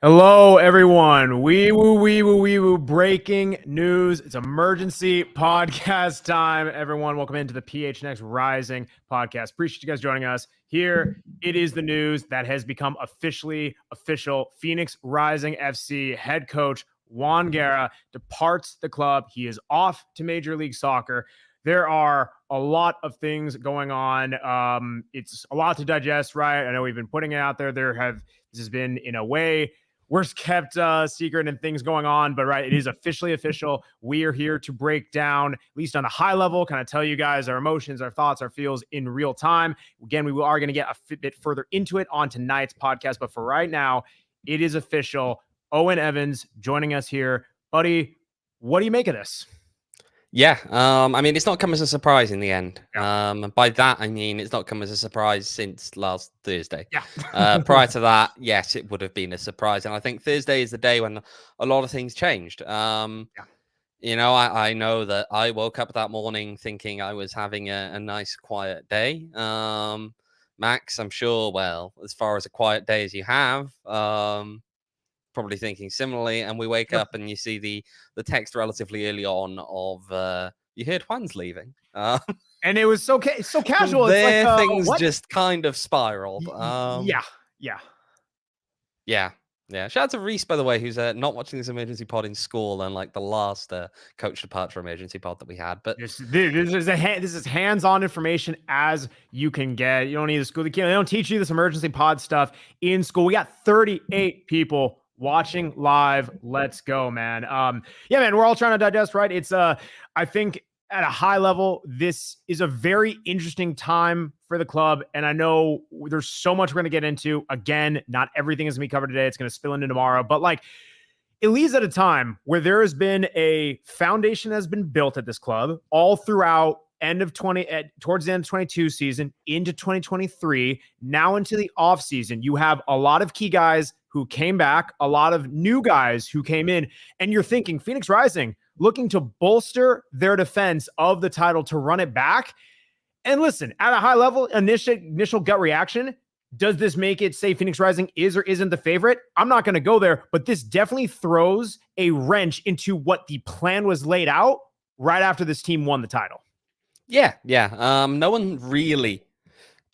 Hello, everyone. Wee woo, wee woo, wee woo. Breaking news. It's emergency podcast time. Everyone, welcome into the PHNX Rising podcast. Appreciate you guys joining us here. It is the news that has become officially official. Phoenix Rising FC head coach Juan Guerra departs the club. He is off to Major League Soccer. There are a lot of things going on. It's a lot to digest, right? I know we've been putting it out there. This has been, in a way, worst kept secret and things going on, but right, it is officially official. We are here to break down, at least on a high level, kind of tell you guys our emotions, our thoughts, our feels in real time. Again, we are going to get a bit further into it on tonight's podcast, but for right now, it is official. Owain Evans joining us here. Buddy, what do you make of this? Yeah, I mean, it's not come as a surprise in the end. By that, I mean, it's not come as a surprise since last Thursday. Yeah. Prior to that, yes, it would have been a surprise. And I think Thursday is the day when a lot of things changed. You know, I know that I woke up that morning thinking I was having a nice, quiet day. Max, I'm sure, well, as far as a quiet day as you have, probably thinking similarly, and we wake up and you see the text relatively early on of you heard Juan's leaving, and it was so casual. There, it's like things just kind of spiraled. Yeah. Shout out to Reese, by the way, who's not watching this emergency pod in school, and like the last coach departure emergency pod that we had. But this is hands-on information as you can get. You don't need the school. They don't teach you this emergency pod stuff in school. We got 38 people watching live. Let's go, man. Yeah, man, we're all trying to digest, right? It's I think at a high level, this is a very interesting time for the club. And I know there's so much we're going to get into. Again, not everything is going to be covered today. It's going to spill into tomorrow. But like, it leads at a time where there has been a foundation that has been built at this club all throughout towards the end of 22 season into 2023, now into the off season. You have a lot of key guys who came back, a lot of new guys who came in, and you're thinking Phoenix Rising looking to bolster their defense of the title to run it back. And listen, at a high level, initial gut reaction, does this make it say Phoenix Rising is or isn't the favorite? I'm not going to go there, but this definitely throws a wrench into what the plan was laid out right after this team won the title. Yeah. No one really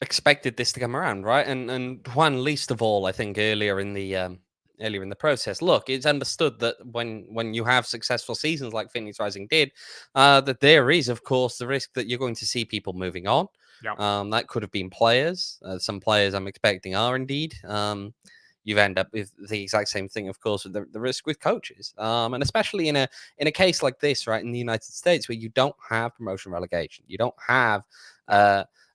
expected this to come around, right? And Juan, least of all, I think earlier in the process. Look, it's understood that when you have successful seasons like Phoenix Rising did, that there is, of course, the risk that you're going to see people moving on. That could have been players. Some players I'm expecting are indeed. You end up with the exact same thing, of course, with the risk with coaches, and especially in a case like this, right, in the United States, where you don't have promotion relegation, you don't have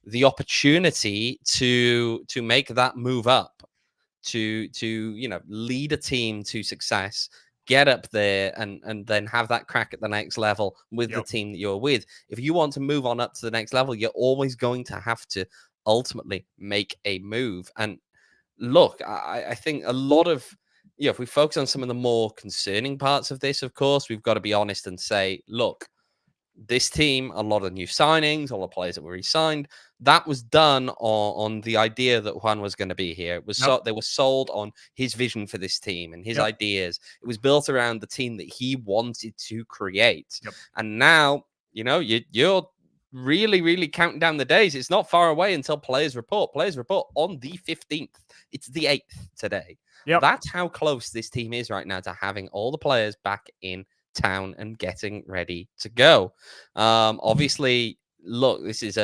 the opportunity to make that move up, to lead a team to success, get up there, and then have that crack at the next level with the team that you're with. If you want to move on up to the next level, you're always going to have to ultimately make a move. And look, I think a lot of, if we focus on some of the more concerning parts of this, of course, we've got to be honest and say, look, this team, a lot of new signings, all the players that were re-signed, that was done on the idea that Juan was going to be here. It was they were sold on his vision for this team and his ideas. It was built around the team that he wanted to create. And now, you're really, really counting down the days. It's not far away until players report. Players report on the 15th. It's the 8th today. That's how close this team is right now to having all the players back in town and getting ready to go. Obviously, look, this is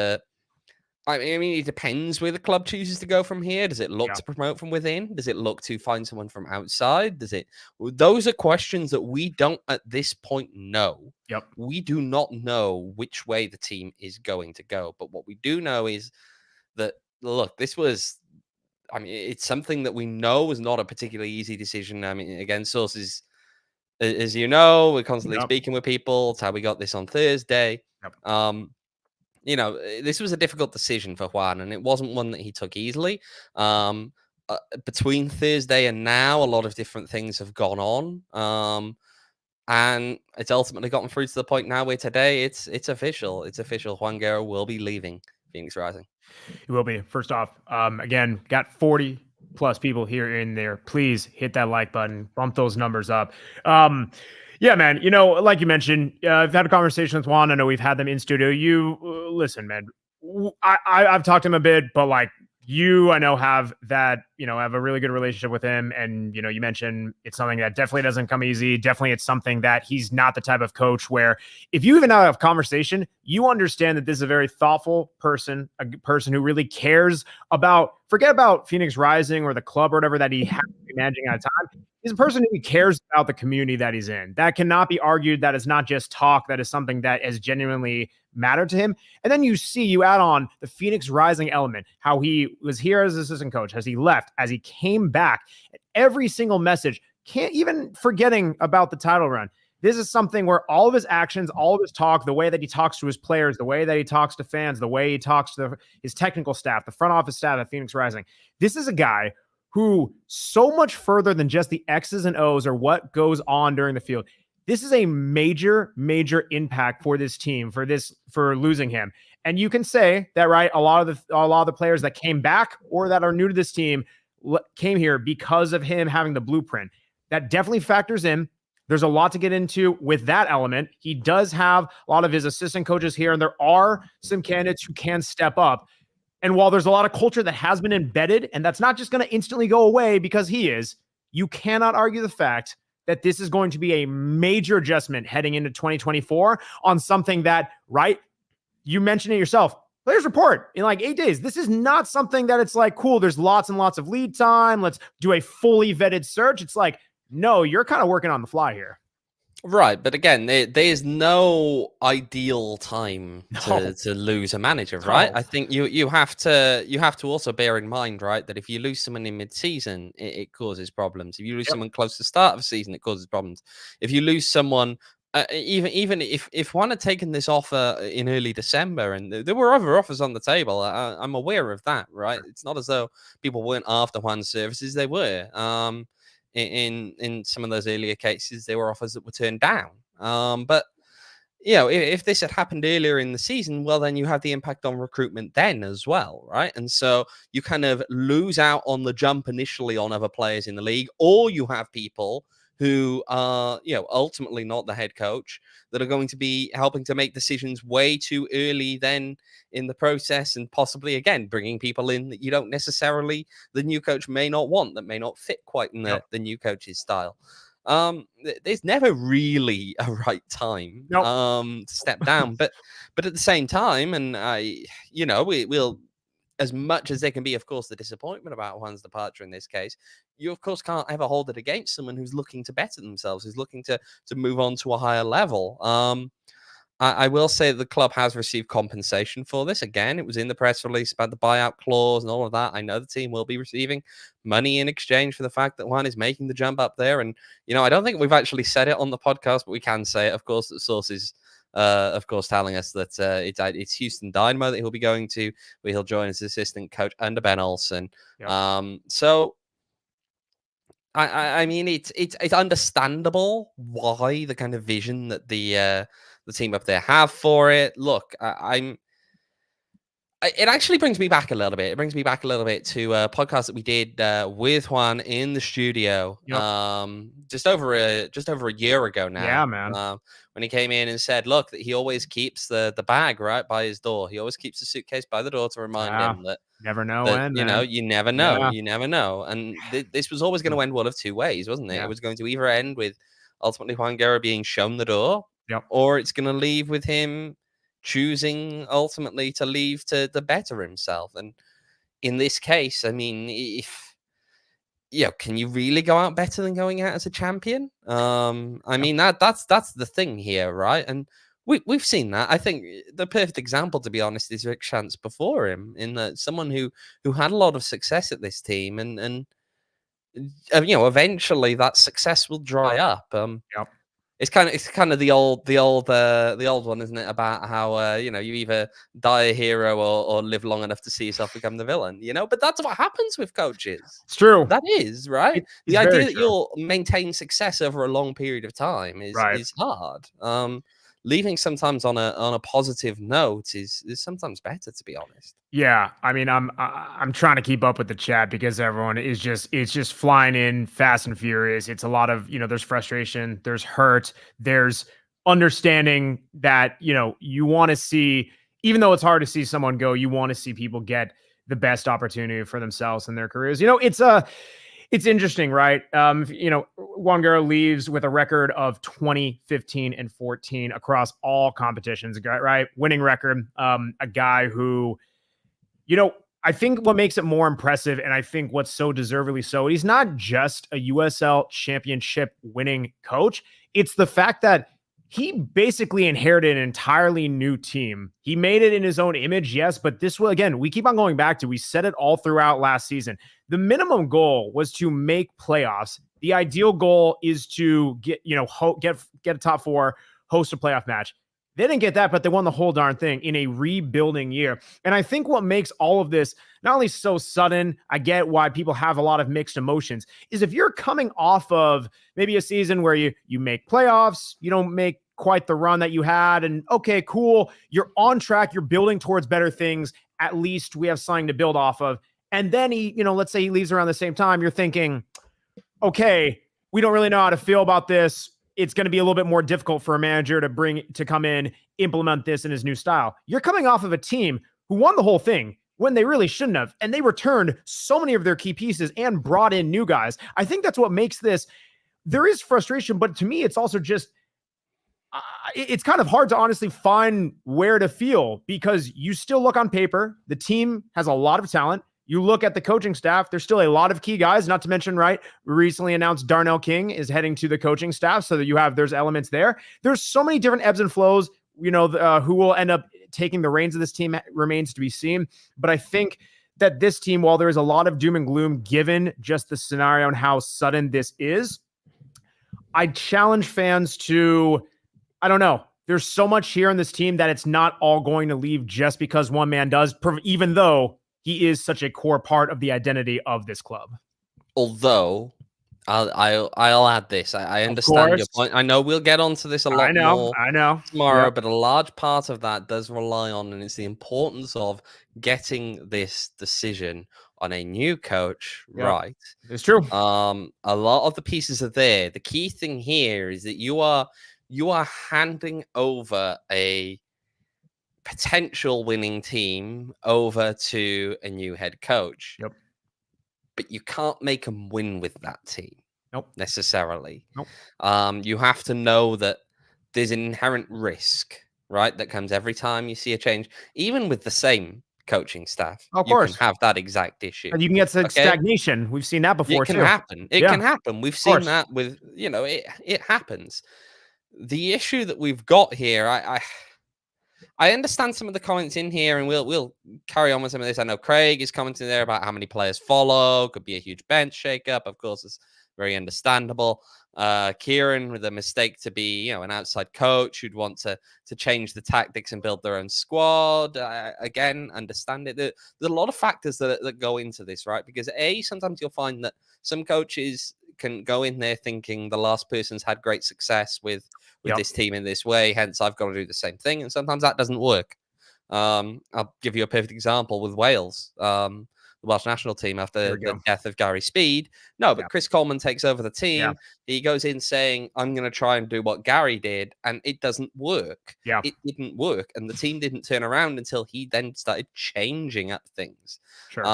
I mean, it depends where the club chooses to go from here. Does it look to promote from within? Does it look to find someone from outside? Those are questions that we don't at this point know. We do not know which way the team is going to go. But what we do know is that, look, it's something that we know was not a particularly easy decision. I mean, again, sources, as you know, we're constantly speaking with people. It's how we got this on Thursday. This was a difficult decision for Juan, and it wasn't one that he took easily. Between Thursday and now, a lot of different things have gone on. And it's ultimately gotten through to the point now where today it's official. It's official. Juan Guerra will be leaving Phoenix Rising. It will be. First off, again, got 40 plus people here in there, please hit that like button, bump those numbers up. Yeah, man. Like you mentioned, I've had a conversation with Juan. I know we've had them in studio. You listen, man. I've talked to him a bit, but like I know have a really good relationship with him. And, you mentioned it's something that definitely doesn't come easy. Definitely it's something that he's not the type of coach where if you even have a conversation, you understand that this is a very thoughtful person, a person who really cares forget about Phoenix Rising or the club or whatever that he has to be managing at a time. He's a person who cares about the community that he's in. That cannot be argued. That is not just talk. That is something that has genuinely mattered to him. And then you add on the Phoenix Rising element, how he was here as assistant coach, as he left, as he came back, every single message, can't even forgetting about the title run. This is something where all of his actions, all of his talk, the way that he talks to his players, the way that he talks to fans, the way he talks to his technical staff, the front office staff at Phoenix Rising. This is a guy who so much further than just the X's and O's or what goes on during the field. This is a major, major impact for this team, for losing him. And you can say that, right? A lot of the players that came back or that are new to this team came here because of him having the blueprint. That definitely factors in. There's a lot to get into with that element. He does have a lot of his assistant coaches here, and there are some candidates who can step up. And while there's a lot of culture that has been embedded, and that's not just going to instantly go away because he is, you cannot argue the fact that this is going to be a major adjustment heading into 2024 on something that, right, you mentioned it yourself, players report in like 8 days. This is not something that it's like, cool, there's lots and lots of lead time. Let's do a fully vetted search. It's like, no, you're kind of working on the fly here. Right, but again, there's no ideal time to lose a manager, right? I think you have to also bear in mind, right, that if you lose someone in mid-season, it causes problems. If you lose someone close to the start of a season, it causes problems. If you lose someone, even if one had taken this offer in early December, and there were other offers on the table, I'm aware of that, right? It's not as though people weren't after Juan's services; they were. In some of those earlier cases, there were offers that were turned down. But if this had happened earlier in the season, well, then you have the impact on recruitment then as well, right? And so you kind of lose out on the jump initially on other players in the league, or you have people who are, ultimately not the head coach that are going to be helping to make decisions way too early then in the process, and possibly again bringing people in that you don't necessarily, the new coach may not want, that may not fit quite in the new coach's style. There's never really a right time to step down, but at the same time, and we'll, as much as there can be, of course, the disappointment about Juan's departure in this case, you of course can't ever hold it against someone who's looking to better themselves, who's looking to move on to a higher level. I will say the club has received compensation for this. Again, it was in the press release about the buyout clause and all of that. I know the team will be receiving money in exchange for the fact that Juan is making the jump up there. And, I don't think we've actually said it on the podcast, but we can say it, of course, that sources, of course, telling us that it's Houston Dynamo that he'll be going to, where he'll join as assistant coach under Ben Olsen. Yep. So, I mean, it's understandable why the kind of vision that the team up there have for it. Look, it actually brings me back a little bit. It brings me back a little bit to a podcast that we did with Juan in the studio, just over a year ago now. Yeah, man. When he came in and said, look, that he always keeps the bag right by his door. He always keeps the suitcase by the door to remind him that never know that, when, you never know. You never know. And this was always going to end one of two ways, wasn't it? It was going to either end with ultimately Juan Guerra being shown the door, or it's going to leave with him choosing ultimately to leave to better himself. And in this case, I mean, if can you really go out better than going out as a champion? I mean, that's the thing here, right? And we've seen that. I think the perfect example, to be honest, is Rick Shantz before him, in that someone who had a lot of success at this team, and eventually that success will dry up. It's kind of the old one, isn't it? About how you either die a hero or live long enough to see yourself become the villain. But that's what happens with coaches. It's true. That is right. The idea that you'll maintain success over a long period of time is hard. leaving sometimes on a positive note is sometimes better, to be honest. Yeah, I mean, I'm trying to keep up with the chat because everyone is it's just flying in fast and furious. It's a lot of, there's frustration, there's hurt, there's understanding that, you want to see, even though it's hard to see someone go, you want to see people get the best opportunity for themselves and their careers. It's interesting, right? Juan Guerra leaves with a record of 20, 15, and 14 across all competitions, right? Winning record. A guy who, I think what makes it more impressive, and I think what's so deservedly so, he's not just a USL championship winning coach. It's the fact that he basically inherited an entirely new team. He made it in his own image, yes, but this will, again, we keep on going back to, we said it all throughout last season. The minimum goal was to make playoffs. The ideal goal is to get a top four, host a playoff match. They didn't get that, but they won the whole darn thing in a rebuilding year. And I think what makes all of this not only so sudden, I get why people have a lot of mixed emotions, is if you're coming off of maybe a season where you make playoffs, you don't make quite the run that you had, and okay, cool, you're on track, you're building towards better things, at least we have something to build off of. And then let's say he leaves around the same time, you're thinking, okay, we don't really know how to feel about this. It's going to be a little bit more difficult for a manager to come in, implement this in his new style. You're coming off of a team who won the whole thing when they really shouldn't have, and they returned so many of their key pieces and brought in new guys. I think that's what makes this. There is frustration, but to me, it's also just, it's kind of hard to honestly find where to feel, because you still look on paper, the team has a lot of talent. You look at the coaching staff, there's still a lot of key guys, not to mention, right, recently announced Darnell King is heading to the coaching staff, so that there's elements there. There's so many different ebbs and flows, who will end up taking the reins of this team remains to be seen. But I think that this team, while there is a lot of doom and gloom, given just the scenario and how sudden this is, I challenge fans to, I don't know, there's so much here in this team that it's not all going to leave just because one man does, even though he is such a core part of the identity of this club. Although, I'll add this. I understand your point. I know we'll get onto this a lot more tomorrow, but a large part of that does rely on, and it's the importance of getting this decision on a new coach right. It's true. A lot of the pieces are there. The key thing here is that you are handing over a potential winning team over to a new head coach. Yep. But you can't make them win with that team. Nope. Necessarily. Nope. You have to know that there's an inherent risk, right, that comes every time you see a change, even with the same coaching staff. Of course. You can have that exact issue. And you can get stagnation. We've seen that before, It can happen. It can happen. We've seen that with, it happens. The issue that we've got here, I understand some of the comments in here, and we'll carry on with some of this. I know Craig is commenting there about how many players follow. Could be a huge bench shakeup. Of course, it's very understandable. Kieran with a mistake to be, an outside coach who'd want to change the tactics and build their own squad. Again, understand it. There's a lot of factors that go into this, right? Because sometimes you'll find that some coaches can go in there thinking the last person's had great success with this team in this way, hence I've got to do the same thing. And sometimes that doesn't work. I'll give you a perfect example with Wales, the Welsh national team after the death of Gary Speed. No, but Chris Coleman takes over the team. Yeah. He goes in saying, I'm going to try and do what Gary did, and it doesn't work. Yeah. It didn't work, and the team didn't turn around until he then started changing up things. Sure.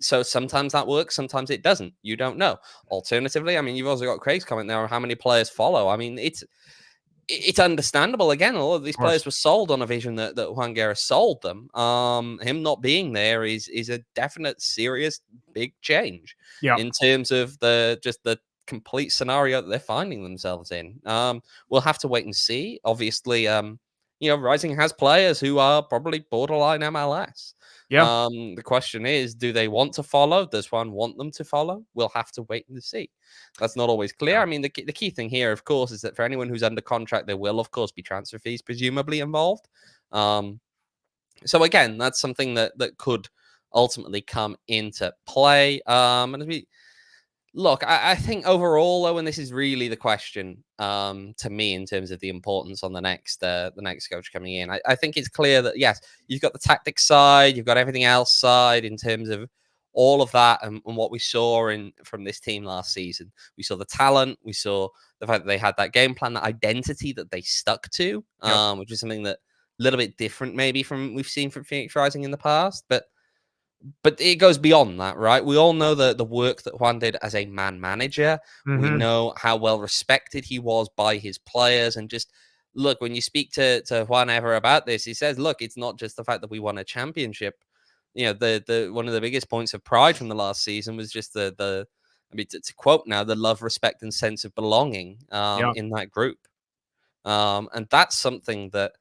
So sometimes that works, sometimes it doesn't. You don't know. Alternatively, you've also got Craig's comment there on how many players follow. It's understandable. Again, a lot of these players were sold on a vision that Juan Guerra sold them. Him not being there is a definite, serious, big change in terms of the complete scenario that they're finding themselves in. We'll have to wait and see. Obviously, Rising has players who are probably borderline MLS. Yeah. The question is, do they want to follow? Does Juan want them to follow? We'll have to wait and see. That's not always clear. The key thing here, of course, is that for anyone who's under contract, there will, of course, be transfer fees presumably involved. So again, that's something that could ultimately come into play. And Look, I think overall, though, and this is really the question to me in terms of the importance on the next coach coming in. I think it's clear that yes, you've got the tactics side, you've got everything else side in terms of all of that and what we saw from this team last season. We saw the talent, we saw the fact that they had that game plan, that identity that they stuck to, Yep. which is something that a little bit different maybe from we've seen from Phoenix Rising in the past, but it goes beyond that, right? We all know the work that Juan did as a man manager. We Mm-hmm. know how well respected he was by his players. And just look, when you speak to Juan ever about this, he says, look, it's not just the fact that we won a championship. You know, the one of the biggest points of pride from the last season was just I mean, to quote now, the love, respect, and sense of belonging Yeah. in that group. And that's something that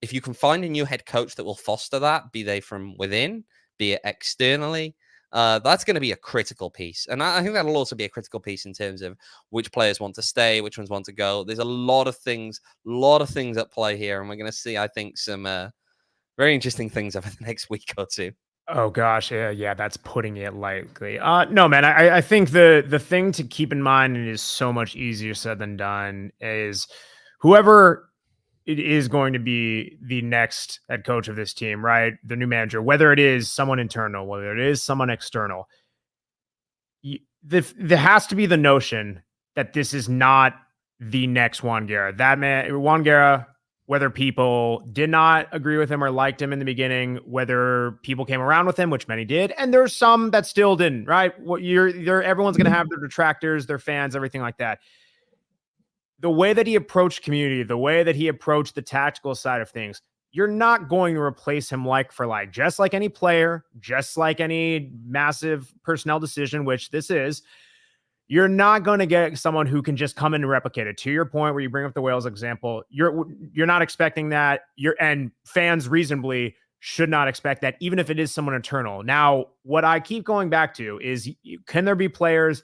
if you can find a new head coach that will foster that, be they from within, be it externally, that's going to be a critical piece. And I think that'll also be a critical piece in terms of which players want to stay, which ones want to go. There's a lot of things at play here. And we're going to see, I think, some very interesting things over the next week or two. Oh gosh, yeah, that's putting it lightly. No, man, I think the thing to keep in mind, and it is so much easier said than done, is whoever it is going to be the next head coach of this team, right? The new manager, whether it is someone internal, whether it is someone external, there has to be the notion that this is not the next Juan Guerra. That man, Juan Guerra, whether people did not agree with him or liked him in the beginning, whether people came around with him, which many did, and there's some that still didn't, right? What everyone's going to have their detractors, their fans, everything like that. The way that he approached community, the way that he approached the tactical side of things, you're not going to replace him like for like, just like any player, just like any massive personnel decision, which this is. You're not going to get someone who can just come in and replicate it. To your point, where you bring up the Wales example, you're not expecting that. And fans reasonably should not expect that, even if it is someone internal. Now, what I keep going back to is, can there be players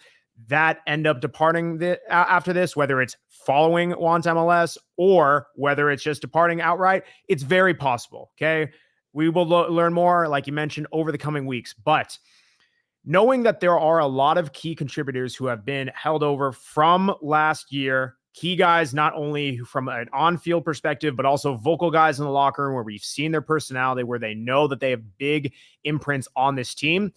that end up departing after this, whether it's following Juan's MLS or whether it's just departing outright? It's very possible. Okay, we will learn more, like you mentioned, over the coming weeks, but knowing that there are a lot of key contributors who have been held over from last year, key guys, not only from an on-field perspective, but also vocal guys in the locker room where we've seen their personality, where they know that they have big imprints on this team.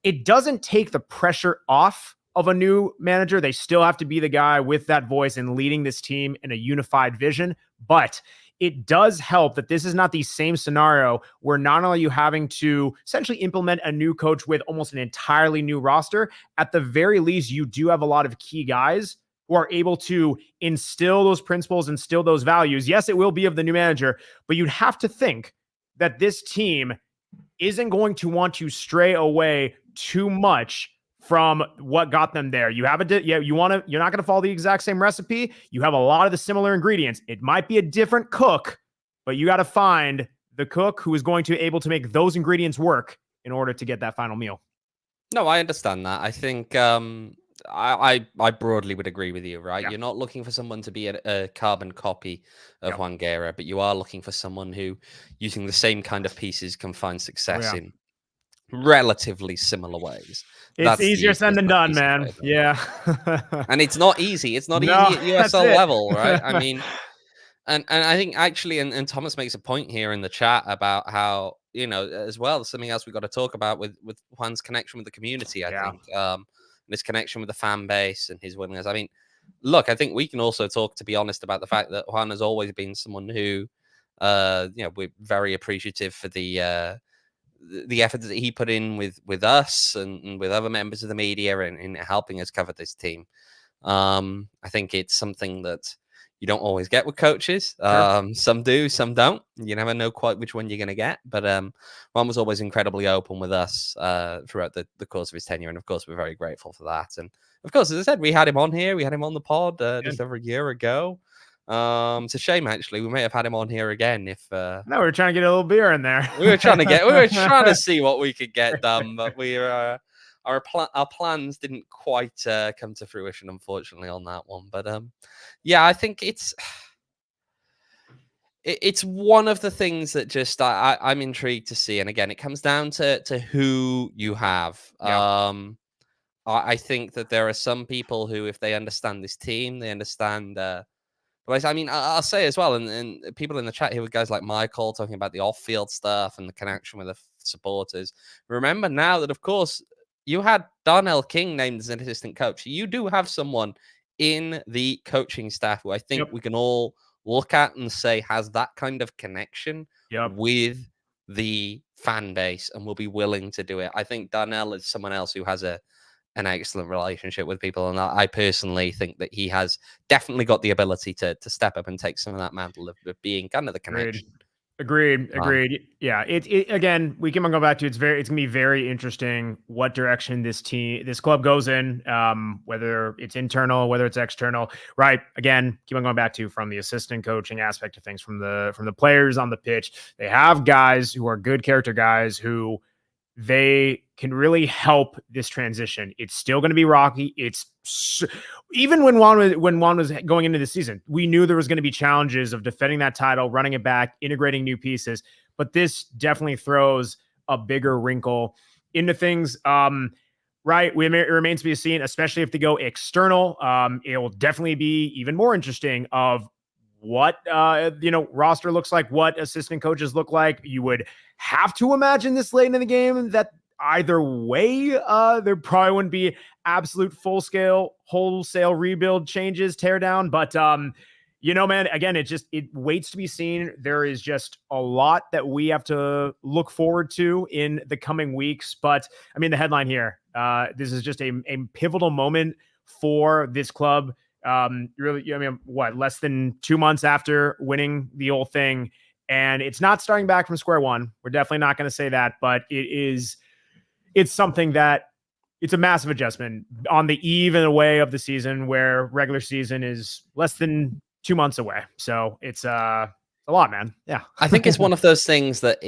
It doesn't take the pressure off of a new manager. They still have to be the guy with that voice and leading this team in a unified vision, but it does help that this is not the same scenario where not only are you having to essentially implement a new coach with almost an entirely new roster, at the very least, you do have a lot of key guys who are able to instill those principles, instill those values. Yes, it will be of the new manager, but you'd have to think that this team isn't going to want to stray away too much from what got them there. You're not going to follow the exact same recipe. You have a lot of the similar ingredients. It might be a different cook, but you got to find the cook who is going to be able to make those ingredients work in order to get that final meal. No, I understand that. I think I broadly would agree with you, right? Yeah. You're not looking for someone to be a carbon copy of Juan Guerra, but you are looking for someone who, using the same kind of pieces, can find success in relatively similar ways. It's easier said than done, man. Yeah. And it's not easy. It's not easy at USL level, right? I mean, and I think actually, and Thomas makes a point here in the chat about how, as well, something else we've got to talk about with Juan's connection with the community, I think, and his connection with the fan base and his willingness. I mean, look, I think we can also talk, to be honest, about the fact that Juan has always been someone who, we're very appreciative for the effort that he put in with us and with other members of the media in helping us cover this team. I think it's something that you don't always get with coaches. Sure. Some do, some don't. You never know quite which one you're going to get. But Juan was always incredibly open with us throughout the course of his tenure. And of course, we're very grateful for that. And of course, as I said, we had him on here. We had him on the pod just over a year ago. It's a shame, actually. We may have had him on here again if no, we were trying to get a little beer in there. we were trying to see what we could get done, but our plans didn't quite come to fruition, unfortunately, on that one. But yeah, I think it's one of the things that just I'm intrigued to see. And again, it comes down to who you have. I think that there are some people who, if they understand this team, they understand. But I mean, I'll say as well, and people in the chat here with guys like Michael talking about the off-field stuff and the connection with the supporters. Remember now that, of course, you had Darnell King named as an assistant coach. You do have someone in the coaching staff who I think we can all look at and say has that kind of connection with the fan base and will be willing to do it. I think Darnell is someone else who has an excellent relationship with people, and I personally think that he has definitely got the ability to step up and take some of that mantle of being kind of the connection. Agreed. Yeah. It again, we can go back to it's gonna be very interesting what direction this club goes in, whether it's internal, whether it's external, right? Again, keep on going back to from the assistant coaching aspect of things, from the players on the pitch. They have guys who are good character guys who they can really help this transition. It's still going to be rocky. Even when Juan was going into the season, we knew there was going to be challenges of defending that title, running it back, integrating new pieces. But this definitely throws a bigger wrinkle into things. Right. It remains to be seen, especially if they go external. It will definitely be even more interesting of what roster looks like, what assistant coaches look like. You would have to imagine this late in the game that either way, there probably wouldn't be absolute full-scale, wholesale rebuild changes, tear down. But man, again, it waits to be seen. There is just a lot that we have to look forward to in the coming weeks. But I mean, the headline here, this is just a pivotal moment for this club. Really, I mean, less than 2 months after winning the whole thing, and it's not starting back from square one. We're definitely not going to say that, but it's something that it's a massive adjustment on the eve and away of the season, where regular season is less than 2 months away. So it's a lot, man. Yeah. I think it's one of those things that,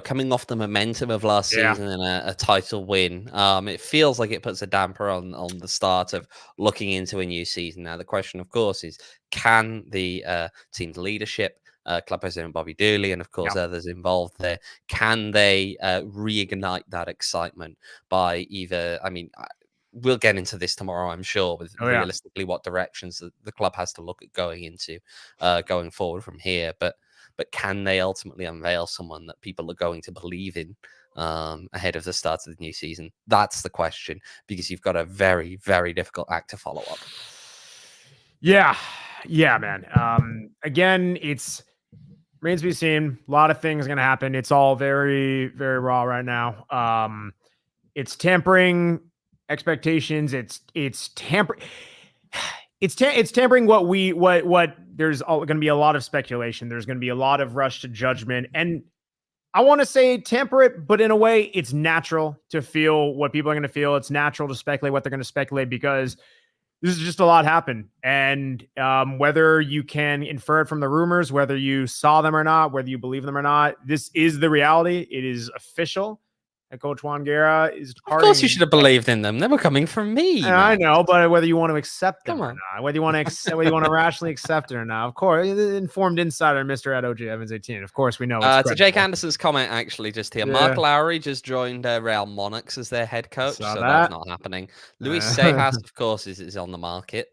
coming off the momentum of last season and a title win, it feels like it puts a damper on the start of looking into a new season. Now, the question, of course, is can the team's leadership, club president Bobby Dooley, and of course others involved there, can they reignite that excitement by either, we'll get into this tomorrow, I'm sure, with realistically what directions the club has to look at going into going forward from here. But can they ultimately unveil someone that people are going to believe in ahead of the start of the new season? That's the question, because you've got a very, very difficult act to follow up. Yeah, man. Again, it's remains to be seen. A lot of things are going to happen. It's all very, very raw right now. It's tampering expectations. It's tampering. It's tampering what there's going to be a lot of speculation. There's going to be a lot of rush to judgment. And I want to say temper it, but in a way it's natural to feel what people are going to feel. It's natural to speculate what they're going to speculate, because this is just a lot happened. And whether you can infer it from the rumors, whether you saw them or not, whether you believe them or not, this is the reality. It is official. And Coach Juan Guerra is departing. Of course, you should have believed in them. They were coming from me. I know, but whether you want to accept them or not, whether you want to rationally accept it or not, of course, the informed insider, Mr. at OG Evans 18. Of course, we know. To Jake Anderson's comment, actually, just here, Mark Lowry just joined Real Monarchs as their head coach, so that's not happening. Luis Sejas, of course, is on the market.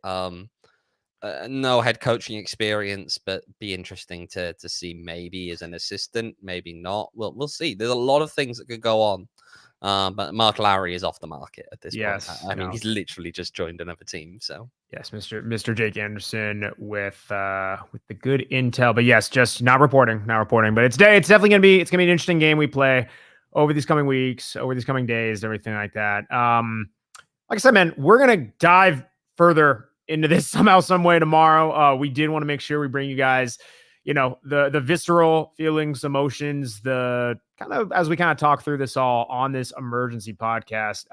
No head coaching experience, but be interesting to see, maybe as an assistant, maybe not. We'll see. There's a lot of things that could go on. But Mark Lowry is off the market at this point. I mean, he's literally just joined another team. So yes, Mr. Jake Anderson with the good intel. But yes, just not reporting. But it's definitely gonna be an interesting game we play over these coming weeks, over these coming days, everything like that. Like I said, man, we're gonna dive further into this somehow, some way tomorrow. We did want to make sure we bring you guys, the visceral feelings, emotions, the kind of, as we kind of talk through this all on this emergency podcast.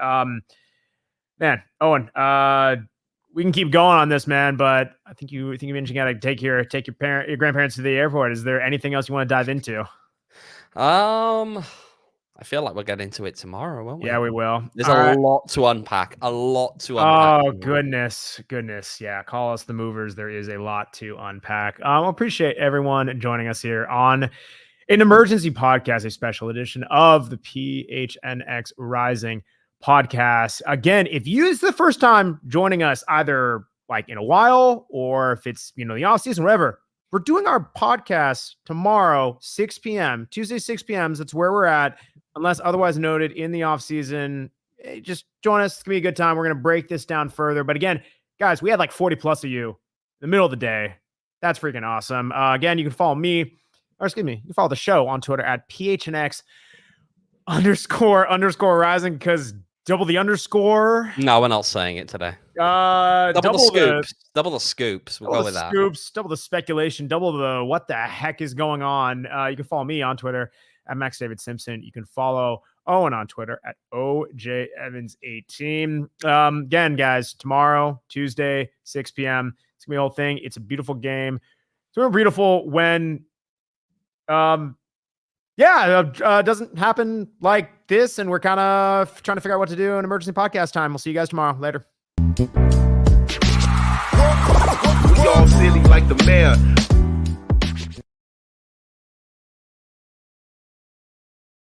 Man, Owen, we can keep going on this, man, but I think you mentioned you got to take your grandparents to the airport. Is there anything else you want to dive into? I feel like we'll get into it tomorrow, won't we? Yeah, we will. There's a lot to unpack. Oh, goodness. Yeah, call us the movers. There is a lot to unpack. I appreciate everyone joining us here on an emergency podcast, a special edition of the PHNX Rising podcast. Again, if you is the first time joining us, either like in a while or if it's, the off season, whatever, we're doing our podcast tomorrow, 6 p.m., Tuesday, 6 p.m. That's where we're at, unless otherwise noted in the off season. Just join us. It's going to be a good time. We're going to break this down further. But again, guys, we had like 40 plus of you in the middle of the day. That's freaking awesome. Again, you can follow me, or excuse me, you can follow the show on Twitter at PHNX __ rising, because double the underscore. No, we're not saying it today. Double the scoops. Double the scoops. We'll go with that. Scoops, double the speculation, double the what the heck is going on. You can follow me on Twitter at Max David Simpson. You can follow Owen on Twitter at OJ Evans 18. Again, guys, tomorrow, Tuesday, 6 p.m. It's gonna be a whole thing. It's a beautiful game. It's really beautiful when doesn't happen like this, and we're kind of trying to figure out what to do in emergency podcast time. We'll see you guys tomorrow. Later. We all silly like the mayor.